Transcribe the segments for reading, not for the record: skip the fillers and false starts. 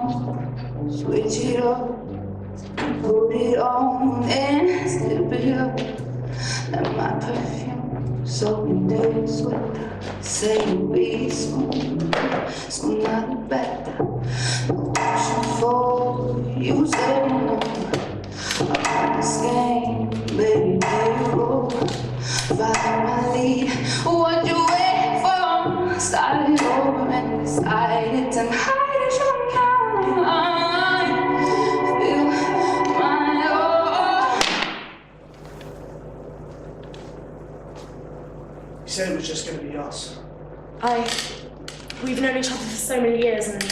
on, switch it up, put it on and slip it up. Let my perfume soak in days with say we soon not better. Motion for you say no. I'm this game, baby, there you go. Follow my lead, what you wait for? Start it over and decide it and hide it from now. Feel my own. You said it was just going to be us. We've known each other for so many years, and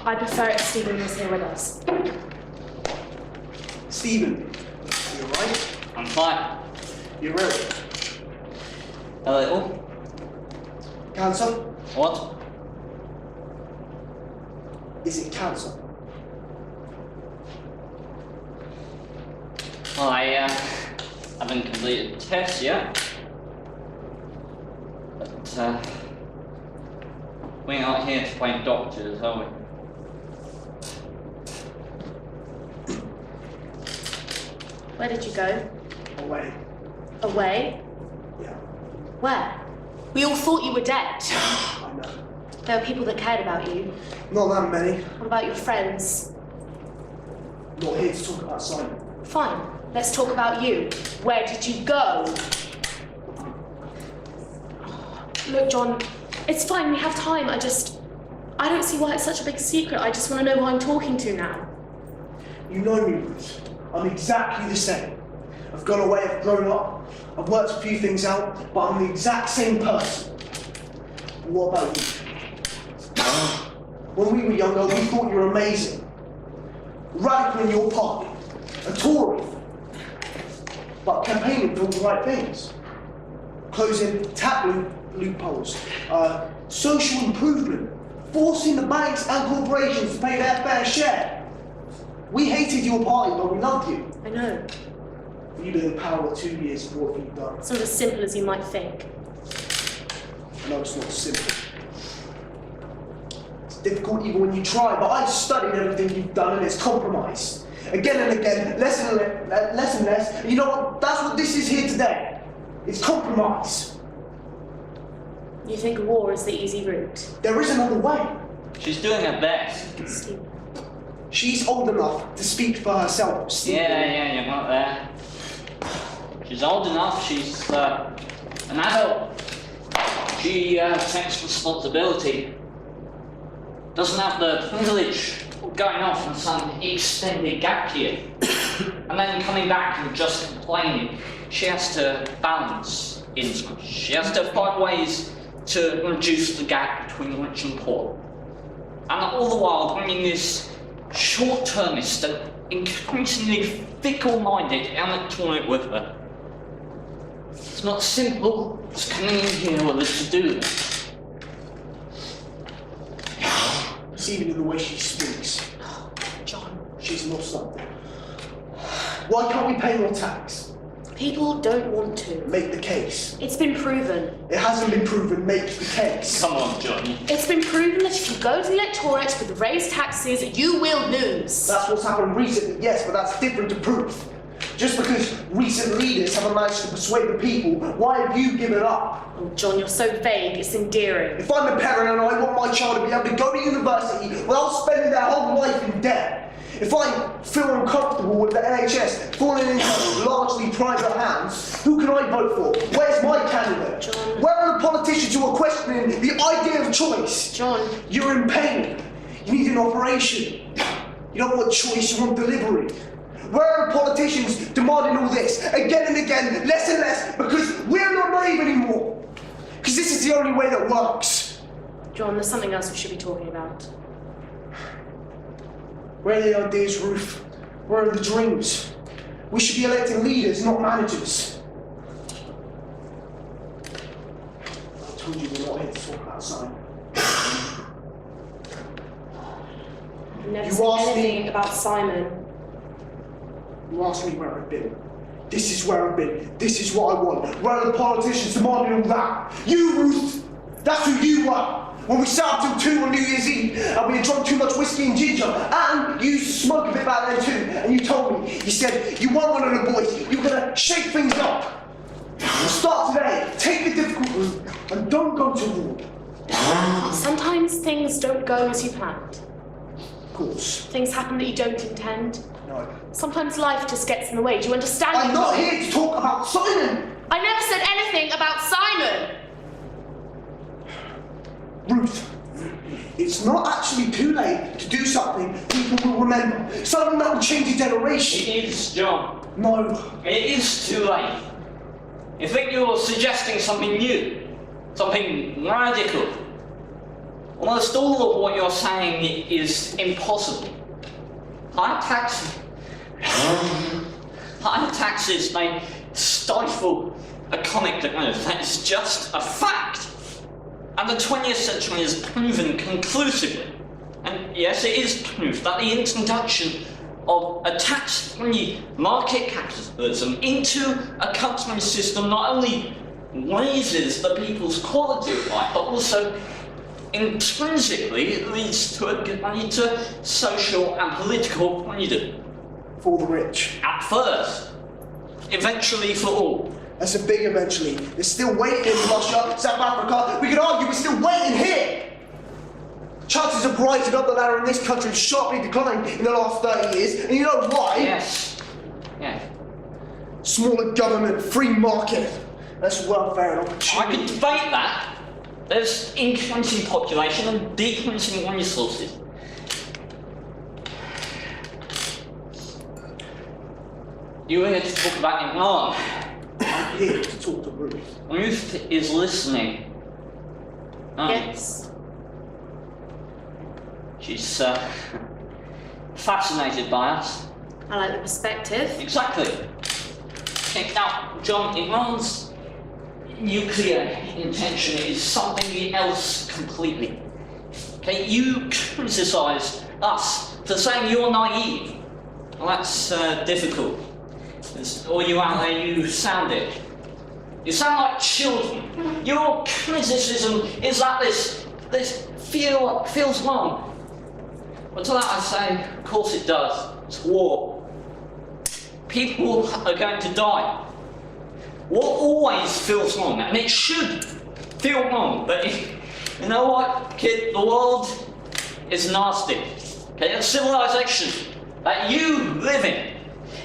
I prefer it if Stephen was here with us. Stephen, you alright? I'm fine. You're ill. A little. Cancer? What? Is it cancer? Well, I haven't completed the test yet. But, we're not here to play doctors, are we? Where did you go? Away. Away? Yeah. Where? We all thought you were dead. I know. There were people that cared about you. Not that many. What about your friends? Not here to talk about Simon. Fine, let's talk about you. Where did you go? Look, John, it's fine, we have time. I don't see why it's such a big secret. I just want to know who I'm talking to now. You know me, Ruth. I'm exactly the same. I've gone away, I've grown up, I've worked a few things out, but I'm the exact same person. What about you? When we were younger, we thought you were amazing. Radical in your party, a Tory, but campaigning for all the right things. Closing tap loopholes, social improvement, forcing the banks and corporations to pay their fair share. We hated your party, but we loved you. I know. You've been in power 2 years, and what have you done? It's not as simple as you might think. No, it's not simple. It's difficult even when you try, but I've studied everything you've done and it's compromise. Again and again, less and less, and you know what? That's what this is here today. It's compromise. You think war is the easy route? There is another way. She's doing her best. Stephen. She's old enough to speak for herself, Stephen. Yeah, you're not there. She's old enough, she's an adult. She takes responsibility. Doesn't have the privilege of going off on some extended gap year and then coming back and just complaining. She has to balance income. She has to find ways to reduce the gap between rich and poor. And all the while bringing this short-termist and increasingly fickle-minded electorate with her. It's not simple as coming in here with a to-do list. It's even in the way she speaks. John. She's lost something. Why can't we pay more tax? People don't want to. Make the case. It's been proven. It hasn't been proven. Make the case. Come on, Johnny. It's been proven that if you go to the electorate with raised taxes, you will lose. That's what's happened recently, yes, but that's different to proof. Just because recent leaders haven't managed to persuade the people, why have you given up? Oh, John, you're so vague, it's endearing. If I'm a parent and I want my child to be able to go to university without spending their whole life in debt, if I feel uncomfortable with the NHS falling into largely private hands, who can I vote for? Where's my candidate? John. Where are the politicians who are questioning the idea of choice? John. You're in pain. You need an operation. You don't want choice, you want delivery. Where are the politicians demanding all this, again and again, less and less, because we're not naive anymore? Because this is the only way that works. John, there's something else we should be talking about. Where are the ideas, Ruth? Where are the dreams? We should be electing leaders, not managers. I told you we're not here to talk about Simon. I've never You said asked anything me- about Simon. You asked me where I've been. This is where I've been. This is what I want. Where are the politicians demanding all that? You, Ruth! That's who you are! When we sat up till 2 on New Year's Eve and we had drunk too much whiskey and ginger, and you used to smoke a bit back then too, and you told me, you said you weren't one of the boys, you were gonna shake things up. We'll start today, take the difficult route, and don't go to war. Sometimes things don't go as you planned. Of course. Things happen that you don't intend. No. Sometimes life just gets in the way. Do you understand? I'm not here to talk about Simon! I never said anything about Simon! Ruth, it's not actually too late to do something people will remember. Something that will change a generation. It is, John. No. It is too late. You think you're suggesting something new? Something radical? Almost all of what you're saying is impossible. High taxes may stifle economic growth. That's just a fact. And the 20th century has proven conclusively, and yes, it is proof, that the introduction of a tax-free market capitalism into a country system not only raises the people's quality of life, but also intrinsically leads to a greater social and political freedom. For the rich. At first, eventually for all. That's a big eventually. They're still waiting in Russia, South Africa. We could argue we're still waiting here. Chances of rising up the ladder in this country have sharply declined in the last 30 years. And you know why? Yes. Yeah. Smaller government, free market. That's welfare and I opportunity. could debate that. There's increasing population and decreasing resources. You were here to talk about Iran. I'm here to talk to Ruth. Ruth is listening. Yes. She's fascinated by us. I like the perspective. Exactly. Okay, now, John, Iran's nuclear intention is something else completely. Okay, you criticise us for saying you're naive. Well, that's difficult. Or you out there, you sound it. You sound like children. Your criticism is that this feels wrong. But to that I say, of course it does. It's war. People are going to die. War always feels wrong, and it should feel wrong. But you know what, kid? The world is nasty. Okay, the civilization that you live in,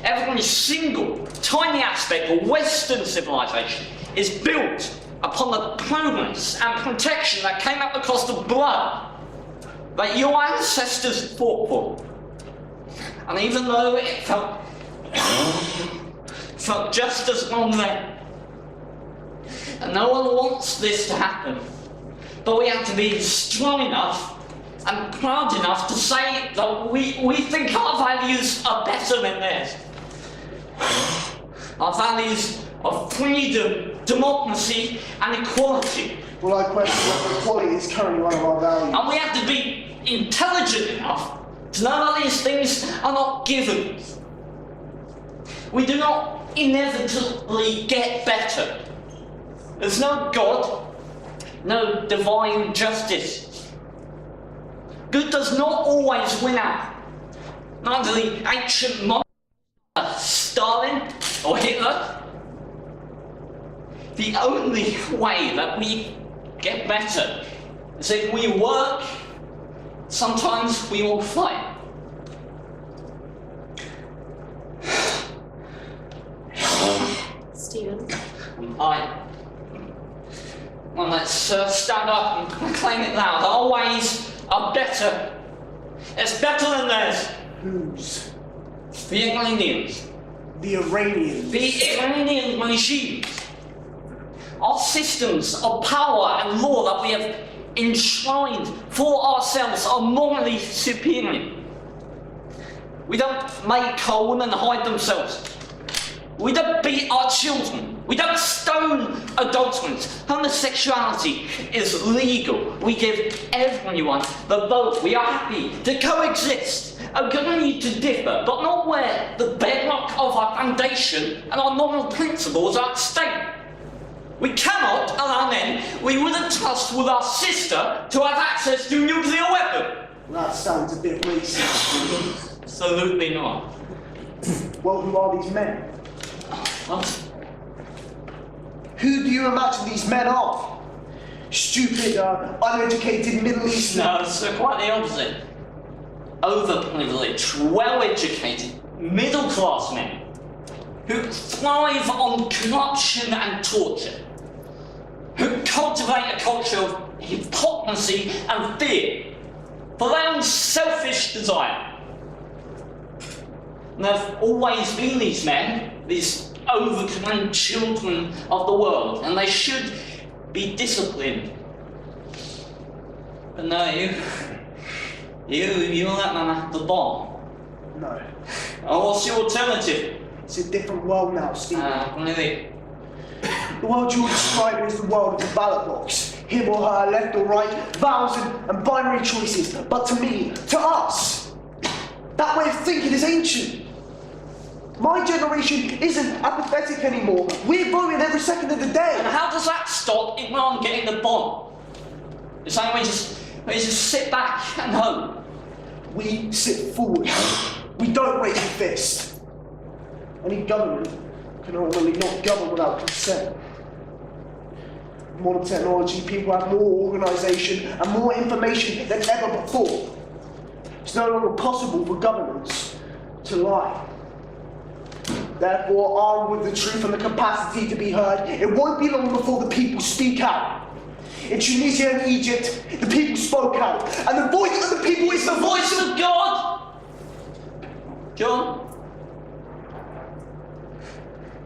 every single tiny aspect of Western civilization is built upon the progress and protection that came at the cost of blood that your ancestors fought for. And even though it felt just as long then, and no one wants this to happen, but we have to be strong enough and proud enough to say that we think our values are better than theirs. Our values of freedom, democracy, and equality. Well, I question whether equality is currently one of our values. And we have to be intelligent enough to know that these things are not given. We do not inevitably get better. There's no God, no divine justice. Good does not always win out. Neither the ancient monarch Stalin or Hitler. The only way that we get better is if we work. Sometimes we will fight. Stephen. Well, let's stand up and proclaim it loud. Our ways are better. It's better than theirs. Whose? The Iranians. The Iranians. The Iranian regime. Our systems of power and law that we have enshrined for ourselves are morally superior. We don't make our women hide themselves. We don't beat our children. We don't stone adulterers. Homosexuality is legal. We give everyone the vote. We are happy to coexist, agree to differ, but not where the bedrock of our foundation and our moral principles are at stake. We cannot allow men we wouldn't trust with our sister to have access to a nuclear weapon. That sounds a bit racist. Absolutely not. Well, who are these men? What? Who do you imagine these men are? Stupid, uneducated Middle Eastern. No, it's quite the opposite. Overprivileged, well-educated, middle-class men who thrive on corruption and torture, who cultivate a culture of hypocrisy and fear for their own selfish desire. And there have always been these men, these overgrown children of the world, and they should be disciplined. But no, you let them have the bomb. No. Oh, what's your alternative? It's a different world now, Stephen. Really? The world you're describing is the world of the ballot box. Him or her, left or right, vowels and binary choices. But to me, to us, that way of thinking is ancient. My generation isn't apathetic anymore. We're voting every second of the day. And how does that stop Iran getting the bomb? It's like we just sit back and hope. We sit forward. We don't raise a fist. Any government can ultimately not govern without consent. Modern technology, people have more organisation and more information than ever before. It's no longer possible for governments to lie. Therefore, armed with the truth and the capacity to be heard, it won't be long before the people speak out. In Tunisia and Egypt, the people spoke out, and the voice of the people is the voice of God! John?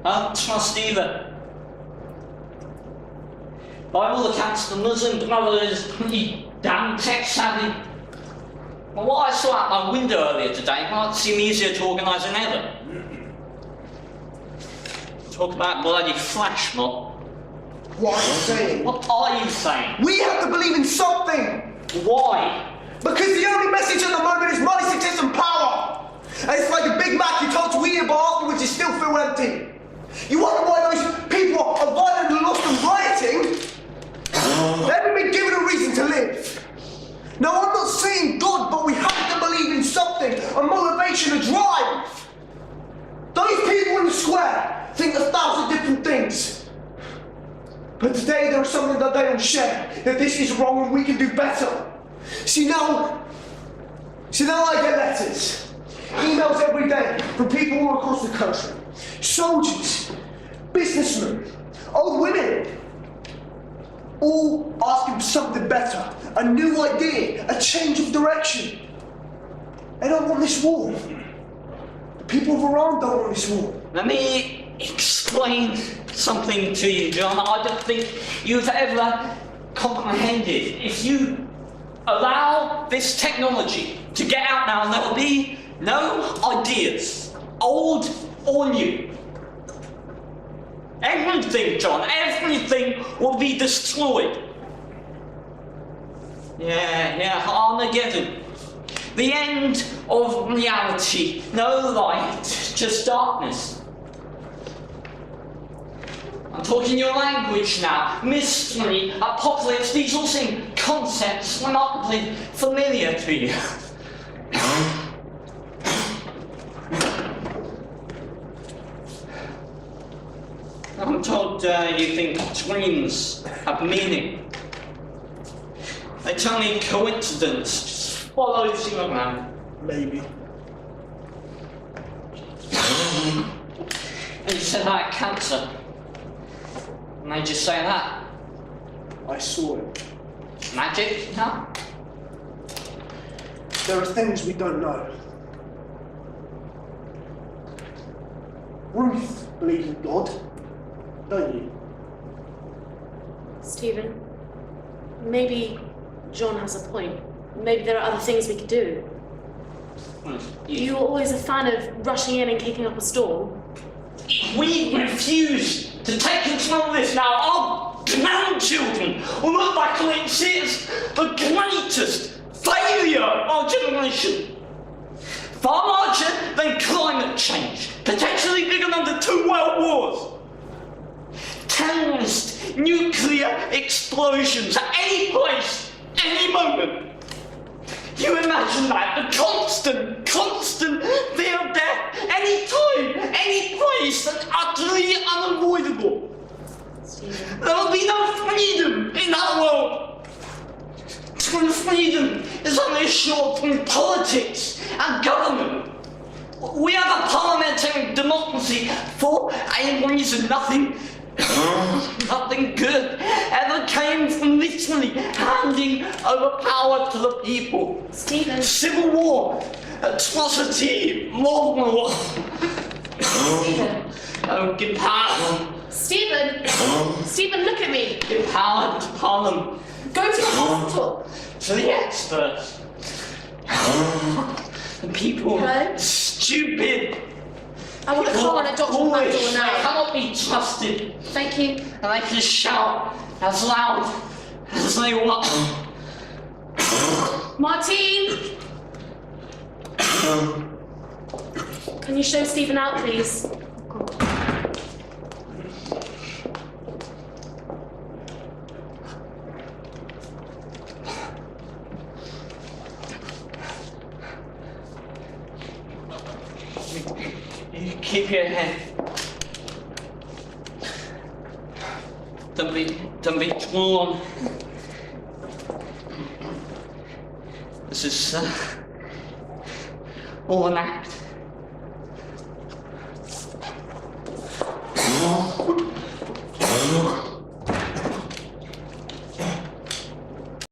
I don't trust either. By all accounts, the Muslim Brotherhood is pretty damn tech-savvy. Well, what I saw out my window earlier today might seem easier to organise than ever. Talk about bloody flash mob. What are you saying? What are you saying? We have to believe in something! Why? Because the only message at the moment is money, success and power! And it's like a Big Mac you told to eat it, but afterwards you still feel empty. You wonder why those people are violent and lost and rioting? They haven't been given a reason to live. Now, I'm not saying God, but we have to believe in something, a motivation, a drive. Those people in the square think 1,000 different things. But today there is something that they don't share, that this is wrong and we can do better. See now I get letters, emails every day from people all across the country. Soldiers, businessmen, old women, all asking for something better, a new idea, a change of direction. They don't want this war. The people of Iran don't want this war. Let me explain something to you, John. I don't think you've ever comprehended. If you allow this technology to get out now, there will be no ideas, old or new. Everything, John, everything will be destroyed. Yeah, Armageddon. The end of reality. No light, just darkness. I'm talking your language now. Mystery, apocalypse, these all seem concepts remarkably familiar to you. I'm told you think dreams have meaning. It's only coincidence, just follows you around. Maybe. And you said I had cancer. What made you say that? I saw it. Magic? No? There are things we don't know. Ruth believes in God, don't you? Stephen, maybe John has a point. Maybe there are other things we could do. You were always a fan of rushing in and kicking up a storm. We refuse to take control of this now. Our grandchildren will look back on it and see it as the greatest failure of our generation. Far larger than climate change, potentially bigger than the 2 world wars. Terrorist nuclear explosions at any place, any moment. You imagine that, the constant fear of death, any time, any place, that's utterly unavoidable. Stephen. There will be no freedom in that world. True freedom is only assured from politics and government. We have a parliamentary democracy for a reason. Nothing good ever came from literally handing over power to the people. Stephen. Civil war, atrocity, modern war. Stephen. Don't give power. Stephen. Stephen, look at me. Give power to Parliament. Go to the hospital. To the experts. The people Hello? stupid. I want to call on a doctor on that door Foolish. They now. cannot be trusted. Thank you. And they can shout as loud as they want. Martine! Can you show Stephen out, please? You keep your head. Don't be drawn. This is all an act.